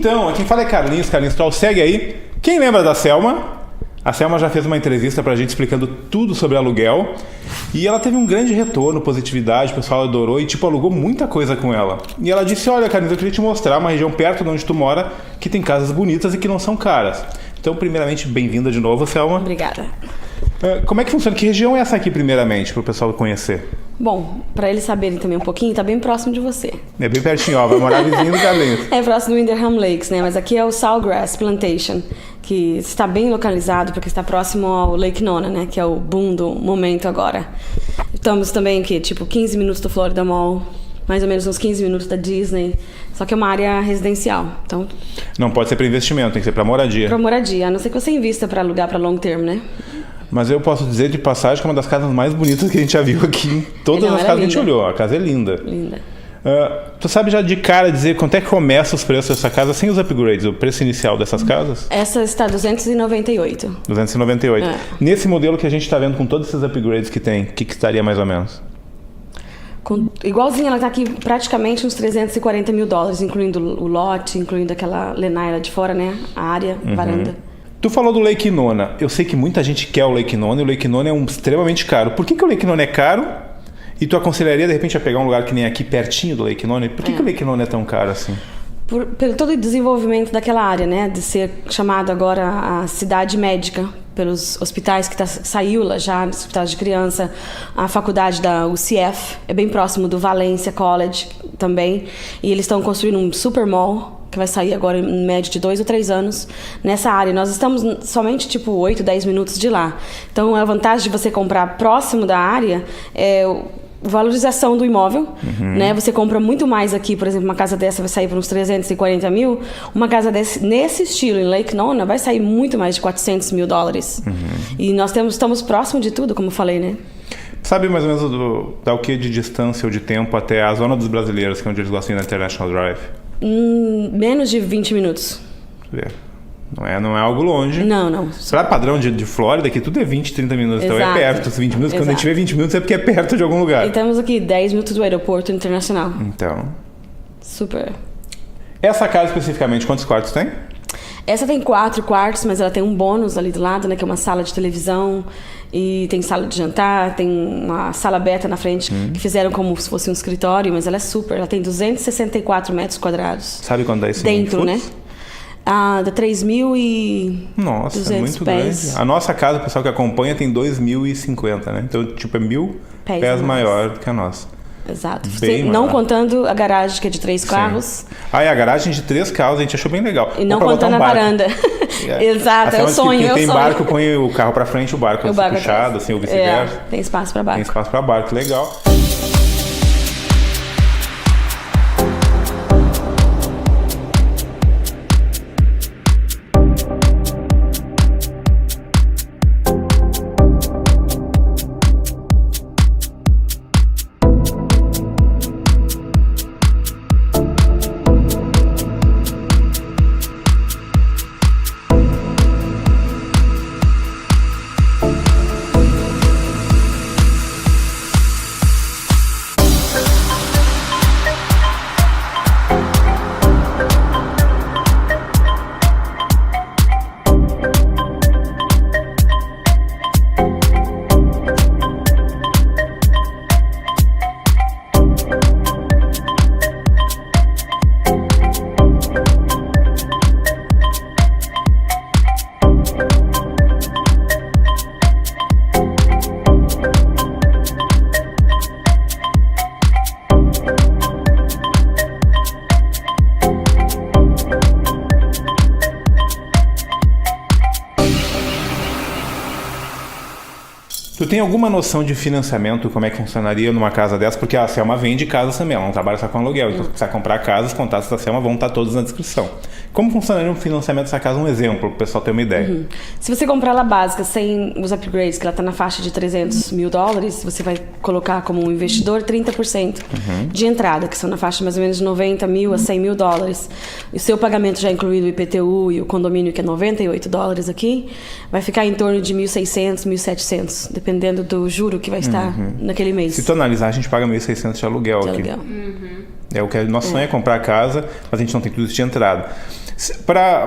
Então, quem fala é Carlinhos Troll, segue aí. Quem lembra da Selma? A Selma já fez uma entrevista pra gente explicando tudo sobre aluguel. E ela teve um grande retorno, positividade, o pessoal adorou e alugou muita coisa com ela. E ela disse, olha Carlinhos, eu queria te mostrar uma região perto de onde tu mora que tem casas bonitas e que não são caras. Então, primeiramente, bem-vinda de novo, Selma. Obrigada. Como é que funciona? Que região é essa aqui, primeiramente, para o pessoal conhecer? Bom, para eles saberem também um pouquinho, tá bem próximo de você. É bem pertinho, ó, vai morar vizinho do Carlinhos. É próximo do Windham Lakes, né? Mas aqui é o Sawgrass Plantation, que está bem localizado porque está próximo ao Lake Nona, né? Que é o boom do momento agora. Estamos também aqui, 15 minutos do Florida Mall, mais ou menos uns 15 minutos da Disney. Só que é uma área residencial, então... Não pode ser para investimento, tem que ser para moradia. Para moradia, a não ser que você invista para alugar para long term, né? Mas eu posso dizer de passagem que é uma das casas mais bonitas que a gente já viu aqui em todas as casas que a gente olhou. A casa é linda. Linda. Tu sabe já de cara dizer quanto é que começa os preços dessa casa sem os upgrades, o preço inicial dessas casas? Essa está 298. 298. Nesse modelo que a gente está vendo com todos esses upgrades que tem, o que estaria mais ou menos? Igualzinha, ela está aqui praticamente uns $340 mil, incluindo o lote, incluindo aquela lanai lá de fora, né? A área, varanda. Tu falou do Lake Nona. Eu sei que muita gente quer o Lake Nona e o Lake Nona é extremamente caro. Por que o Lake Nona é caro? E tu aconselharia, de repente, a pegar um lugar que nem aqui, pertinho do Lake Nona? Por que o Lake Nona é tão caro assim? Pelo todo o desenvolvimento daquela área, né? De ser chamado agora a cidade médica pelos hospitais que saiu lá já, hospitais de criança, a faculdade da UCF, é bem próximo do Valencia College também, e eles estão construindo um super mall que vai sair agora em média de 2 ou 3 anos nessa área. Nós estamos somente 8, 10 minutos de lá. Então a vantagem de você comprar próximo da área é valorização do imóvel, né? Você compra muito mais aqui, por exemplo, uma casa dessa vai sair por uns 340 mil, uma casa nesse estilo em Lake Nona vai sair muito mais de $400 mil. E nós estamos próximo de tudo, como eu falei, né? Sabe mais ou menos dá o que de distância ou de tempo até a zona dos brasileiros, que é onde eles gostam de ir na International Drive? Menos de 20 minutos. Não é algo longe. Não. Para padrão de Flórida, aqui tudo é 20, 30 minutos. Exato. Então é perto. 20 minutos, quando a gente vê 20 minutos é porque é perto de algum lugar. E estamos aqui 10 minutos do aeroporto internacional. Então. Super. Essa casa especificamente, quantos quartos tem? Essa tem 4 quartos, mas ela tem um bônus ali do lado, né? Que é uma sala de televisão. E tem sala de jantar, tem uma sala aberta na frente, que fizeram como se fosse um escritório, mas ela é super. Ela tem 264 metros quadrados. Sabe quando dá isso? Dentro, né? Dá 3.000 e... Nossa, é muito grande. A nossa casa, o pessoal que acompanha, tem 2.050, né? Então, é 1.000 pés maior do que a nossa. Exato. Não contando a garagem, que é de 3 carros. E a garagem de 3 carros a gente achou bem legal. E não contando a varanda. Exato, é o sonho. Quem tem barco, põe o carro pra frente, o barco puxado, assim, ou vice-versa. Tem espaço pra barco. Tem espaço pra barco, legal. Tu tem alguma noção de financiamento, como é que funcionaria numa casa dessa? Porque a Selma vende casas também, ela não trabalha só com aluguel. Então, se quiser comprar casas, os contatos da Selma vão estar todos na descrição. Como funcionaria um financiamento dessa casa? Um exemplo, para o pessoal ter uma ideia. Se você comprar ela básica, sem os upgrades, que ela está na faixa de $300 mil, você vai colocar como um investidor 30% de entrada, que são na faixa mais ou menos de $90 mil a $100 mil. O seu pagamento já incluído o IPTU e o condomínio, que é $98 aqui, vai ficar em torno de $1.600, $1.700, dependendo do juro que vai estar naquele mês. Se tu analisar, a gente paga $1.600 de aluguel aqui. É o que nosso sonho é comprar casa, mas a gente não tem tudo isso de entrada.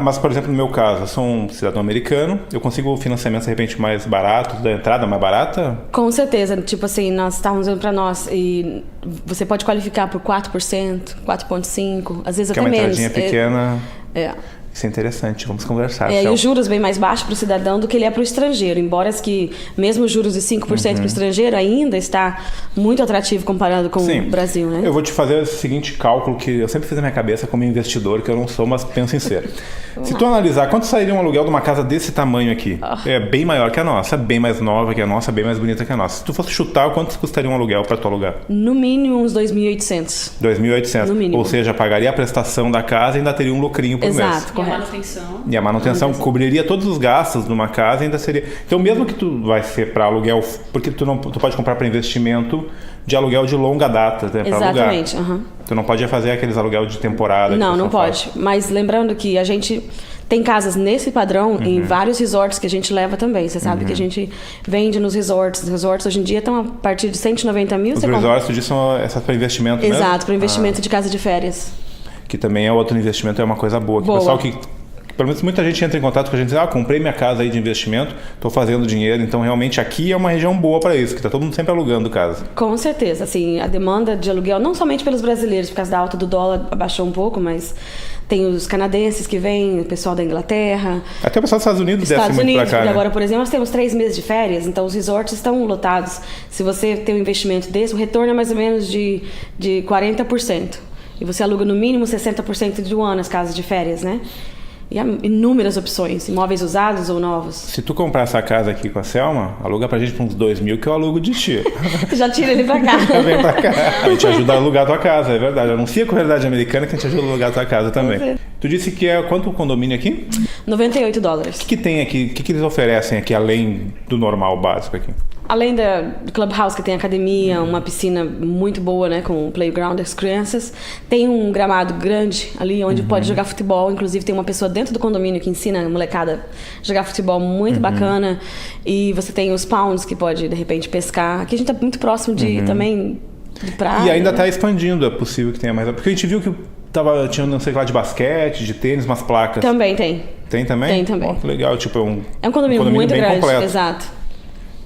Mas, por exemplo, no meu caso, eu sou um cidadão americano, eu consigo financiamento de repente mais barato, da entrada mais barata? Com certeza. Tipo assim, nós estávamos olhando para nós e você pode qualificar por 4%, 4,5%, às vezes Que até é uma menos. entradinha pequena. É. Isso é interessante, vamos conversar. E os juros bem mais baixos para o cidadão do que ele é para o estrangeiro. Embora que mesmo os juros de 5% para o estrangeiro ainda está muito atrativo comparado com o Brasil, né? Eu vou te fazer o seguinte cálculo que eu sempre fiz na minha cabeça como investidor, que eu não sou, mas penso em ser. Se tu analisar, quanto sairia um aluguel de uma casa desse tamanho aqui? É bem maior que a nossa, bem mais nova que a nossa, bem mais bonita que a nossa. Se tu fosse chutar, quanto custaria um aluguel para tu alugar? No mínimo uns 2.800. 2.800. No mínimo. Ou seja, pagaria a prestação da casa e ainda teria um lucrinho por mês. Exato, E a correto. manutenção. E a manutenção cobriria todos os gastos de uma casa e ainda seria... Então, mesmo que tu vai ser para aluguel, porque tu pode comprar para investimento de aluguel de longa data, né, para alugar. Exatamente. Tu não pode fazer aqueles aluguel de temporada. Não, não pode. Mas lembrando que a gente tem casas nesse padrão em vários resorts que a gente leva também. Você sabe que a gente vende nos resorts. Os resorts hoje em dia estão a partir de 190 mil. Os resorts, tu disse, são essas para investimento mesmo? Exato, para investimento de casa de férias. Que também é outro investimento, é uma coisa boa. Que o pessoal que... Pelo menos muita gente entra em contato com a gente e diz, comprei minha casa aí de investimento, estou fazendo dinheiro, então realmente aqui é uma região boa para isso, que está todo mundo sempre alugando casa. Com certeza, assim, a demanda de aluguel, não somente pelos brasileiros, por causa da alta do dólar abaixou um pouco, mas tem os canadenses que vêm, o pessoal da Inglaterra. Até o pessoal dos Estados Unidos desce muito para cá, porque né? agora, por exemplo, nós temos 3 meses de férias, então os resorts estão lotados. Se você tem um investimento desse, o retorno é mais ou menos de 40%. E você aluga no mínimo 60% do ano as casas de férias, né? E há inúmeras opções, imóveis usados ou novos. Se tu comprar essa casa aqui com a Selma, aluga pra gente por uns 2.000 que eu alugo de ti. Já tira ele pra cá. Vem pra cá. A gente ajuda a alugar a tua casa, é verdade. Anuncia com a Realidade Americana que a gente ajuda a alugar a tua casa também. Tu disse que é quanto o condomínio aqui? $98. O que tem aqui? O que eles oferecem aqui além do normal básico aqui? Além do clubhouse, que tem academia, uma piscina muito boa, né, com playground das crianças, tem um gramado grande ali onde pode jogar futebol. Inclusive tem uma pessoa dentro do condomínio que ensina a molecada a jogar futebol muito bacana. E você tem os pounds que pode, de repente, pescar. Aqui a gente tá muito próximo de também de praia. E ainda tá expandindo, é possível que tenha mais. Porque a gente viu que tinha, não sei lá, de basquete, de tênis, umas placas. Também tem. Tem também? Tem também. Oh, que legal, tipo, é um condomínio muito bem grande, completo. exato.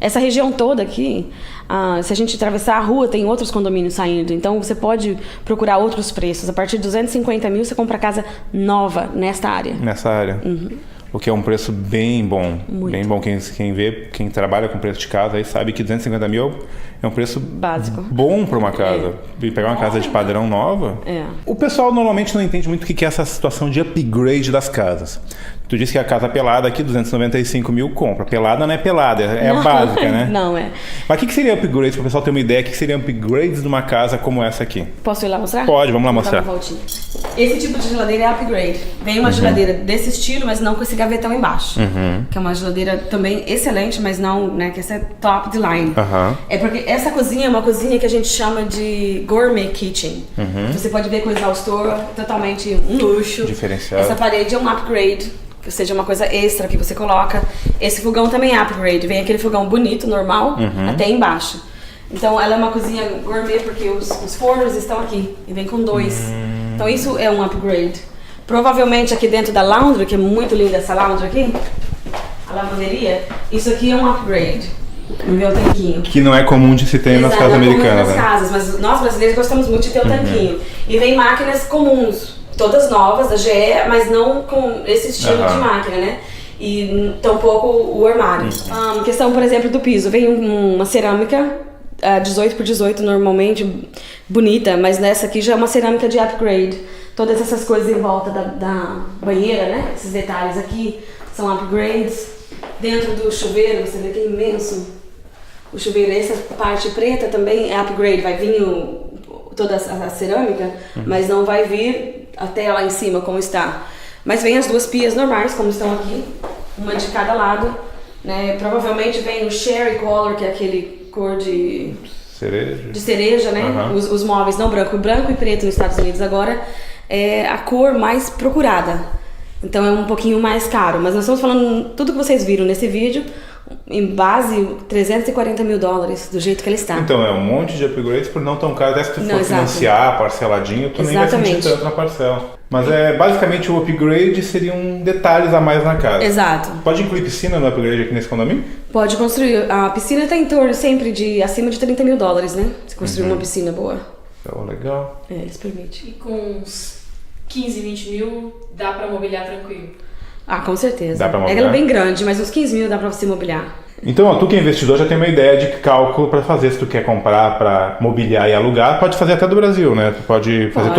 Essa região toda aqui, se a gente atravessar a rua, tem outros condomínios saindo. Então, você pode procurar outros preços. A partir de 250 mil, você compra casa nova nesta área. Nessa área. O que é um preço bem bom. Muito. Bem bom. Quem trabalha com preço de casa aí sabe que 250 mil é um preço básico. Bom para uma casa. E pegar uma casa de padrão nova. O pessoal normalmente não entende muito o que é essa situação de upgrade das casas. Tu disse que a casa pelada aqui, 295 mil, compra. Pelada não é pelada, é a básica, né? Não, é. Mas o que seria upgrade, para o pessoal ter uma ideia? O que seria upgrades de uma casa como essa aqui? Posso ir lá mostrar? Pode, vamos lá mostrar. Esse tipo de geladeira é upgrade. Vem uma geladeira desse estilo, mas não com esse gavetão embaixo. Que é uma geladeira também excelente, mas não, né, que essa é top de line. É porque essa cozinha é uma cozinha que a gente chama de gourmet kitchen. Você pode ver com exaustor, totalmente um luxo. Diferenciado. Essa parede é um upgrade, ou seja, uma coisa extra que você coloca. Esse fogão também é upgrade. Vem aquele fogão bonito, normal, até embaixo. Então ela é uma cozinha gourmet porque os fornos estão aqui e vem com 2. Então isso é um upgrade. Provavelmente aqui dentro da laundry, que é muito linda essa laundry aqui, a lavanderia, isso aqui é um upgrade. No meu tanquinho. Que não é comum de se ter nas casas americanas, nas casas, mas nós brasileiros gostamos muito de ter o tanquinho. E vem máquinas comuns, todas novas, da GE, mas não com esse estilo de máquina, né? E tampouco o armário. Questão, por exemplo, do piso. Vem uma cerâmica 18 por 18 normalmente, bonita, mas nessa aqui já é uma cerâmica de upgrade. Todas essas coisas em volta da banheira, né? Esses detalhes aqui são upgrades. Dentro do chuveiro, você vê que é imenso. O chuveiro, essa parte preta também é upgrade. Vai vir toda a cerâmica, mas não vai vir até lá em cima como está. Mas vem as 2 pias normais, como estão aqui, uma de cada lado, né? Provavelmente vem o Sherry Color, que é aquele cor de cereja, né? Os móveis, não branco. Branco e preto nos Estados Unidos agora é a cor mais procurada. Então é um pouquinho mais caro. Mas nós estamos falando tudo que vocês viram nesse vídeo, em base, 340 mil dólares, do jeito que ele está. Então, é um monte de upgrades por não tão caro. Até se tu Não, for exato. financiar parceladinho, tu nem vai sentir tanto na parcela. Mas basicamente o upgrade seriam detalhes a mais na casa. Exato. Pode incluir piscina no upgrade aqui nesse condomínio? Pode construir. A piscina está em torno sempre de acima de 30 mil dólares, né? Se construir uma piscina boa. Oh, legal. Eles permitem. E com uns 15, 20 mil dá pra mobiliar tranquilo. Ah, com certeza. Dá pra mobiliar? Ela é bem grande, mas uns 15 mil dá pra você mobiliar. Então, ó, tu que é investidor já tem uma ideia de cálculo para fazer. Se tu quer comprar para mobiliar e alugar, pode fazer até do Brasil, né? Tu pode fazer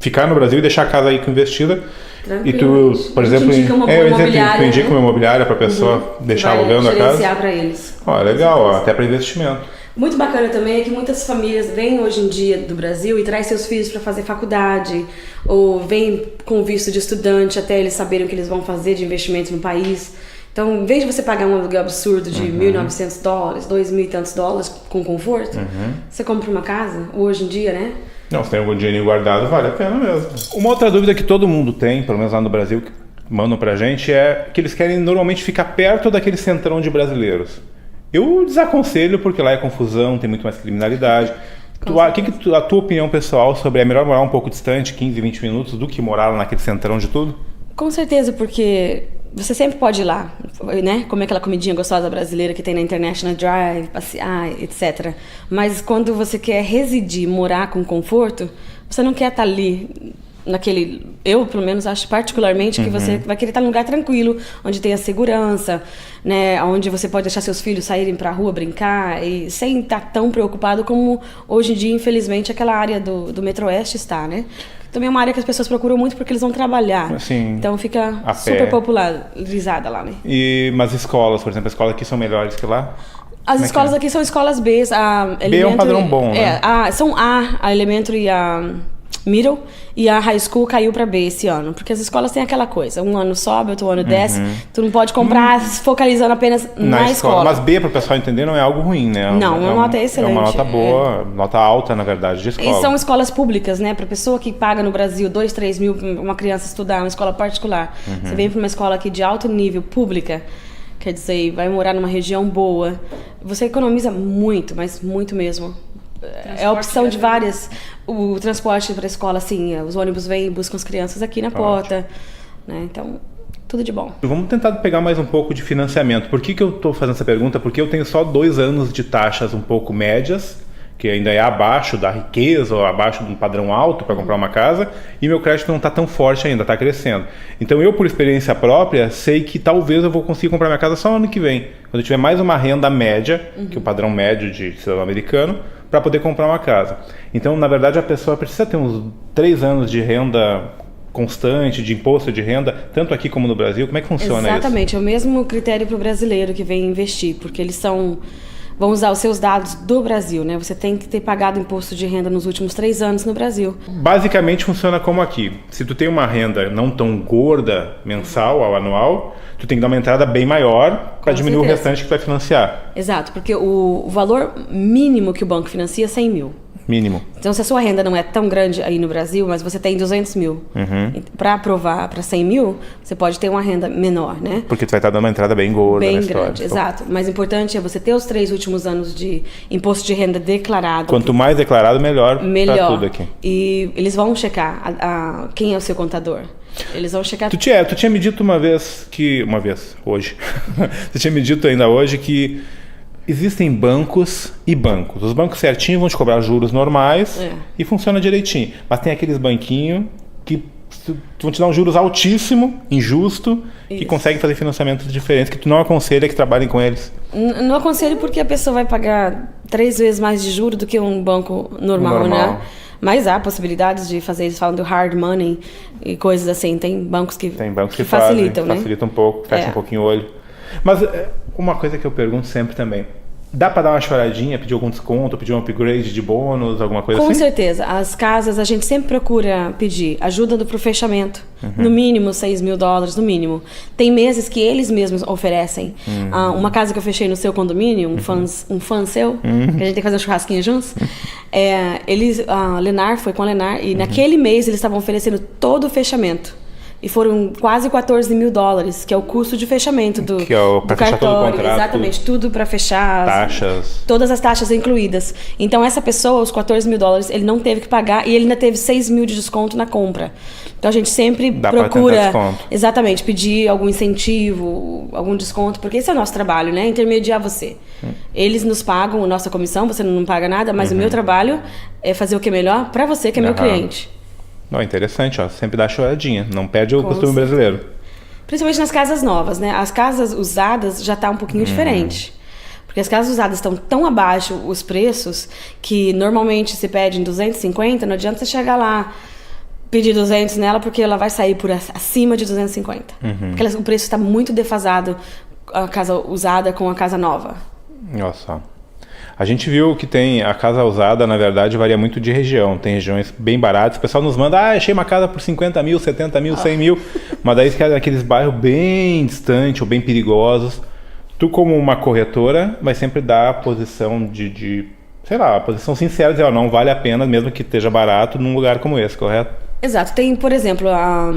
ficar no Brasil e deixar a casa aí investida. Tranquilo. E tu, por exemplo, tu indica uma imobiliária para a pessoa deixar alugando a casa. Para eles. Ó, legal, ó, até para investimento. Muito bacana também é que muitas famílias vêm hoje em dia do Brasil e trazem seus filhos para fazer faculdade, ou vêm com visto de estudante até eles saberem o que eles vão fazer de investimento no país. Então, em vez de você pagar um aluguel absurdo de $1.900, $2.000 e tantos dólares com conforto, você compra uma casa, hoje em dia, né? Não, se tem algum dinheiro guardado, vale a pena mesmo. Uma outra dúvida que todo mundo tem, pelo menos lá no Brasil, que mandam pra gente, é que eles querem normalmente ficar perto daquele centrão de brasileiros. Eu desaconselho porque lá é confusão, tem muito mais criminalidade. A tua opinião pessoal sobre é melhor morar um pouco distante, 15, 20 minutos, do que morar lá naquele centrão de tudo? Com certeza, porque você sempre pode ir lá, né? Comer aquela comidinha gostosa brasileira que tem na International Drive, passear, etc. Mas quando você quer residir, morar com conforto, você não quer estar ali naquele... Eu, pelo menos, acho particularmente que você vai querer estar num lugar tranquilo, onde tem a segurança, né? Onde você pode deixar seus filhos saírem pra rua brincar e sem estar tão preocupado como hoje em dia, infelizmente, aquela área do Metroeste está, né? Também é uma área que as pessoas procuram muito porque eles vão trabalhar. Assim, então fica super popularizada lá, né? Mas escolas, por exemplo, as escolas aqui são melhores que lá? As escolas aqui são escolas B. B é um padrão bom, né? São a Elementary e a Middle, e a High School caiu para B esse ano. Porque as escolas têm aquela coisa, um ano sobe, outro ano desce. Tu não pode comprar focalizando apenas na escola. Mas B, para o pessoal entender, não é algo ruim, né? Não, uma nota excelente. É uma nota boa, nota alta, na verdade, de escola. E são escolas públicas, né? Para pessoa que paga no Brasil 2, 3 mil para uma criança estudar, uma escola particular. Você vem para uma escola aqui de alto nível, pública, quer dizer, vai morar numa região boa, você economiza muito, mas muito mesmo. É a opção de várias. O transporte para a escola, assim, os ônibus vêm e buscam as crianças aqui na porta, né? Então, tudo de bom. Vamos tentar pegar mais um pouco de financiamento. Por que eu estou fazendo essa pergunta? Porque eu tenho só 2 anos de taxas um pouco médias, que ainda é abaixo da riqueza ou abaixo de um padrão alto para comprar uma casa, e meu crédito não está tão forte ainda, está crescendo. Então eu, por experiência própria, sei que talvez eu vou conseguir comprar minha casa só no ano que vem, quando eu tiver mais uma renda média, que é o padrão médio de cidadão americano, para poder comprar uma casa. Então, na verdade, a pessoa precisa ter uns 3 anos de renda constante, de imposto de renda, tanto aqui como no Brasil. Como é que funciona isso? Exatamente, é o mesmo critério para o brasileiro que vem investir, porque eles vão usar os seus dados do Brasil, né? Você tem que ter pagado imposto de renda nos últimos 3 anos no Brasil. Basicamente funciona como aqui. Se tu tem uma renda não tão gorda mensal ou anual, tu tem que dar uma entrada bem maior para diminuir o restante que vai financiar. Exato, porque o valor mínimo que o banco financia é 100 mil. Mínimo. Então, se a sua renda não é tão grande aí no Brasil, mas você tem 200 mil, para aprovar para 100 mil, você pode ter uma renda menor, né? Porque tu vai estar dando uma entrada bem gorda bem na história. Grande, exato. Mas o importante é você ter os 3 últimos anos de imposto de renda declarado. Quanto mais declarado, melhor para tudo aqui. E eles vão checar quem é o seu contador. Eles vão checar... Tu tinha me dito hoje, tu tinha me dito ainda hoje que existem bancos e bancos. Os bancos certinho vão te cobrar juros normais e funciona direitinho. Mas tem aqueles banquinhos que vão te dar um juros altíssimo, injusto, que conseguem fazer financiamentos diferentes, que tu não aconselha que trabalhem com eles. Não aconselho porque a pessoa vai pagar 3 vezes mais de juros do que um banco normal. Né? Mas há possibilidades de fazer, eles falam do hard money e coisas assim. Tem bancos que facilitam, né? Facilitam um pouco, fecha um pouquinho o olho. Mas uma coisa que eu pergunto sempre também, dá para dar uma choradinha, pedir algum desconto, pedir um upgrade de bônus, alguma coisa assim? Com certeza. As casas, a gente sempre procura pedir ajuda pro fechamento. No mínimo $6 mil, no mínimo. Tem meses que eles mesmos oferecem. Uma casa que eu fechei no seu condomínio, um fã seu, que a gente tem que fazer um churrasquinho juntos. A Lennar, foi com a Lennar, e naquele mês eles estavam oferecendo todo o fechamento. e foram quase $14.000, que é o custo de fechamento do, Que é pra do fechar todo o cartório. contrato. Exatamente, tudo para fechar. Taxas. Todas as taxas incluídas. Então, essa pessoa, os $14.000, ele não teve que pagar e ele ainda teve $6.000 de desconto na compra. Então, a gente sempre Dá pra procura, tentar desconto. exatamente, pedir algum incentivo, algum desconto, porque esse é o nosso trabalho, né? Intermediar você. Eles nos pagam a nossa comissão, você não paga nada, mas o meu trabalho é fazer o que é melhor para você, que é meu cliente. Não, interessante, ó. Sempre dá choradinha. Não perde o costume certeza. brasileiro. Principalmente nas casas novas, né? As casas usadas já tá um pouquinho diferente. Porque as casas usadas estão tão abaixo os preços que normalmente se pede em 250, não adianta você chegar lá pedir 200 nela porque ela vai sair por acima de 250. Porque o preço está muito defasado a casa usada com a casa nova. Olha só. A gente viu que tem a casa usada, na verdade, varia muito de região. Tem regiões bem baratas. O pessoal nos manda, achei uma casa por 50 mil, 70 mil, 100 mil. Mas daí é aqueles bairros bem distantes ou bem perigosos. Tu, como uma corretora, vai sempre dar a posição sei lá, a posição sincera, dizer, não vale a pena, mesmo que esteja barato, num lugar como esse, correto? Exato. Tem, por exemplo, a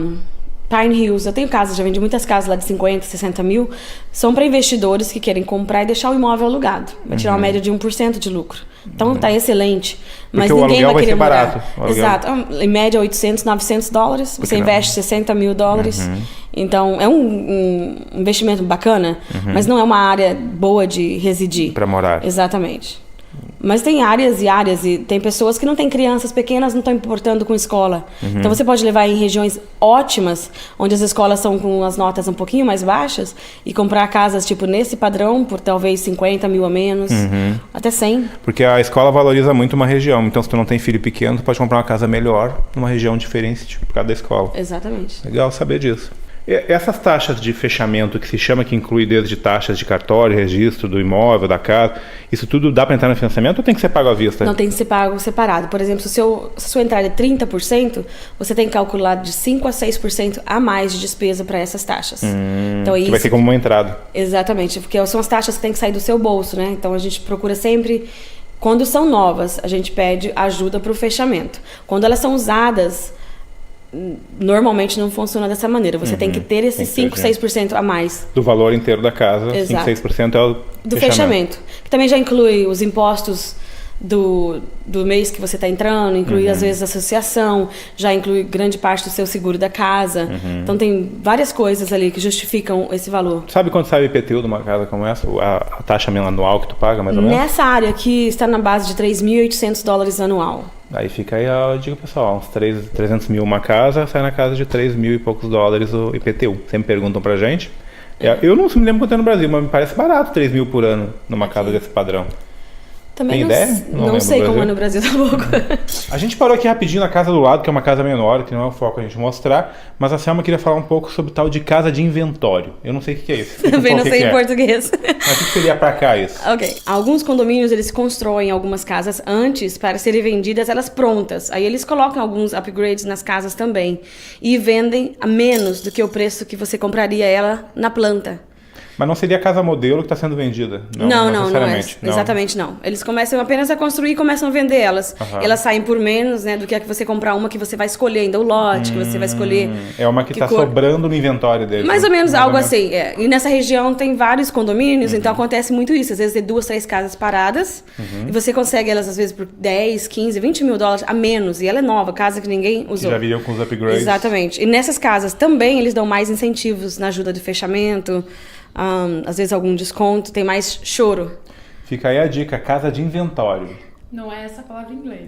Pine Hills. Eu tenho casas, já vendi muitas casas lá de 50, 60 mil. São para investidores que querem comprar e deixar o imóvel alugado. Vai tirar uma média de 1% de lucro. Então tá excelente. Mas Porque ninguém o aluguel vai querer ser morar. barato. O aluguel- Exato. Em média, $800, $900. Você investe $60.000. Então é um investimento bacana, mas não é uma área boa de residir. Para morar. Exatamente. Mas tem áreas e áreas, e tem pessoas que não têm crianças pequenas, não estão importando com escola. Então você pode levar em regiões ótimas, onde as escolas são com as notas um pouquinho mais baixas, e comprar casas tipo nesse padrão por talvez 50 mil a menos, até 100. Porque a escola valoriza muito uma região. Então, se tu não tem filho pequeno, tu pode comprar uma casa melhor numa região diferente, tipo, por causa da escola. Exatamente. Legal saber disso. Essas taxas de fechamento, que se chama, que inclui desde taxas de cartório, registro do imóvel, da casa, isso tudo dá para entrar no financiamento ou tem que ser pago à vista? Não tem que ser pago separado. Por exemplo, se a sua entrada é 30%, você tem que calcular de 5% a 6% a mais de despesa para essas taxas. Então, Que vai ser como uma entrada. Exatamente, porque são as taxas que tem que sair do seu bolso, né? Então a gente procura sempre, quando são novas, a gente pede ajuda para o fechamento. Quando elas são usadas, normalmente não funciona dessa maneira. Você tem que ter esses 5, 6% a mais Do valor inteiro da casa, Exato. 5, 6% é o do fechamento. Que também já inclui os impostos do mês que você está entrando, inclui às vezes a associação, já inclui grande parte do seu seguro da casa. Então tem várias coisas ali que justificam esse valor. Sabe quanto sai o IPTU de uma casa como essa? A taxa anual que tu paga, mais ou menos? Nessa área aqui está na base de $3.800 anual. Aí fica aí a dica, pessoal, uns 300 mil uma casa, sai na casa de 3 mil e poucos dólares o IPTU. Sempre perguntam pra gente. Eu não me lembro quanto é no Brasil, mas me parece barato 3 mil por ano numa casa desse padrão. Também Tem não, ideia? Não não lembro sei do como é Brasil. no Brasil tampouco. A gente parou aqui rapidinho na casa do lado, que é uma casa menor, que não é o foco a gente mostrar, mas a Selma queria falar um pouco sobre o tal de casa de inventório. Eu não sei o que é isso. Explica um Também não pouco o sei que em é. português. Mas o que seria pra cá isso? Ok. Alguns condomínios, eles constroem algumas casas antes para serem vendidas elas prontas. Aí eles colocam alguns upgrades nas casas também. E vendem a menos do que o preço que você compraria ela na planta. Mas não seria a casa modelo que está sendo vendida? Não é. necessariamente. Exatamente não. Eles começam apenas a construir e começam a vender elas. Elas saem por menos, né, do que a que você comprar uma que você vai escolher ainda o lote, que você vai escolher. É uma que está sobrando no inventório deles. Mais ou menos, Mais algo ou menos. assim. É. E nessa região tem vários condomínios, então acontece muito isso. Às vezes tem 2, 3 casas paradas e você consegue elas, às vezes, por 10, 15, 20 mil dólares a menos. E ela é nova, casa que ninguém usou. Já viriam com os upgrades. Exatamente. E nessas casas também eles dão mais incentivos na ajuda de fechamento, às vezes algum desconto, tem mais choro. Fica aí a dica, casa de inventório. Não é essa palavra em inglês.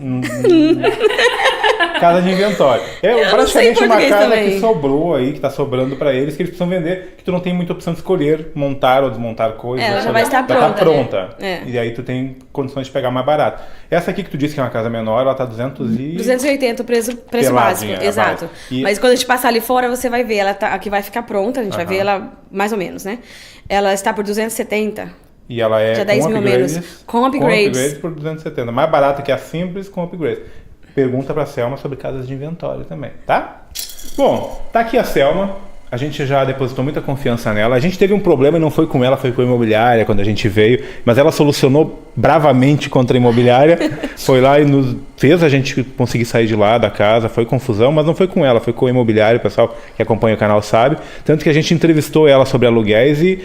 Casa de inventório. É não sei praticamente uma português casa também. que sobrou aí, que está sobrando para eles, que eles precisam vender, que tu não tem muita opção de escolher, montar ou desmontar coisas. Ela já escolher. vai estar Já tá pronta, né? pronta. É. E aí tu tem condições de pegar mais barato. Essa aqui que tu disse que é uma casa menor, ela tá 280 o preço Peladinha, básico, a exato. base. E- Mas quando a gente passar ali fora, você vai ver, ela tá, aqui vai ficar pronta, a gente vai ver ela mais ou menos, né? Ela está por 270. E ela é Já 10 com mil upgrades, menos. Com upgrades. por 270. Mais barata que a simples com upgrades. Pergunta pra Selma sobre casas de inventório também, tá? Bom, tá aqui a Selma. a gente já depositou muita confiança nela. A gente teve um problema e não foi com ela, foi com a imobiliária quando a gente veio, mas ela solucionou bravamente contra a imobiliária. Foi lá e fez a gente conseguir sair de lá da casa, foi confusão, mas não foi com ela, foi com a imobiliária, o pessoal que acompanha o canal sabe. Tanto que a gente entrevistou ela sobre aluguéis e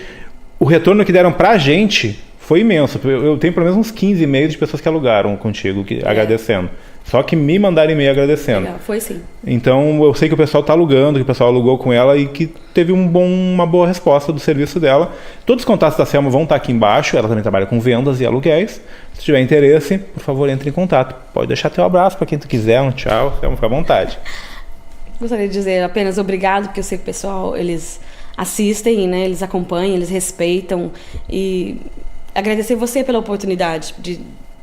o retorno que deram pra gente foi imenso. Eu tenho pelo menos uns 15 e-mails de pessoas que alugaram contigo, agradecendo. Só que me mandaram e-mail agradecendo. Legal, foi sim. Então eu sei que o pessoal está alugando, que o pessoal alugou com ela e que teve uma boa resposta do serviço dela. Todos os contatos da Selma vão estar aqui embaixo. Ela também trabalha com vendas e aluguéis. Se tiver interesse, por favor, entre em contato. Pode deixar teu abraço para quem tu quiser, um tchau, Selma, fica à vontade. Gostaria de dizer apenas obrigado, porque eu sei que o pessoal, eles assistem, né? Eles acompanham, eles respeitam. E agradecer você pela oportunidade de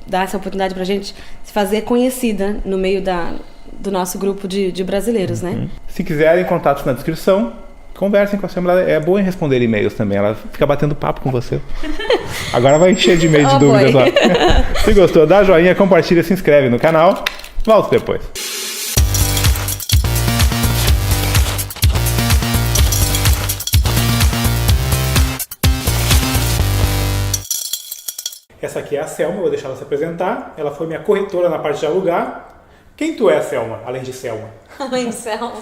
dar essa oportunidade para a gente se fazer conhecida no meio do nosso grupo de brasileiros, né? Se quiserem, contatos na descrição. Conversem com a Selma, ela é boa em responder e-mails também. Ela fica batendo papo com você. Agora vai encher de e-mail de dúvidas lá. Se gostou, dá joinha, compartilha, se inscreve no canal. Volto depois. Essa aqui é a Selma, vou deixar ela se apresentar. Ela foi minha corretora na parte de alugar. Quem tu é, Selma, além de Selma? Além de Selma.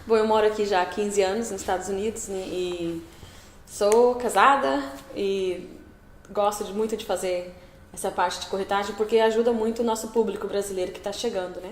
Bom, eu moro aqui já há 15 anos nos Estados Unidos, né, e sou casada e gosto muito de fazer essa parte de corretagem porque ajuda muito o nosso público brasileiro que está chegando, né?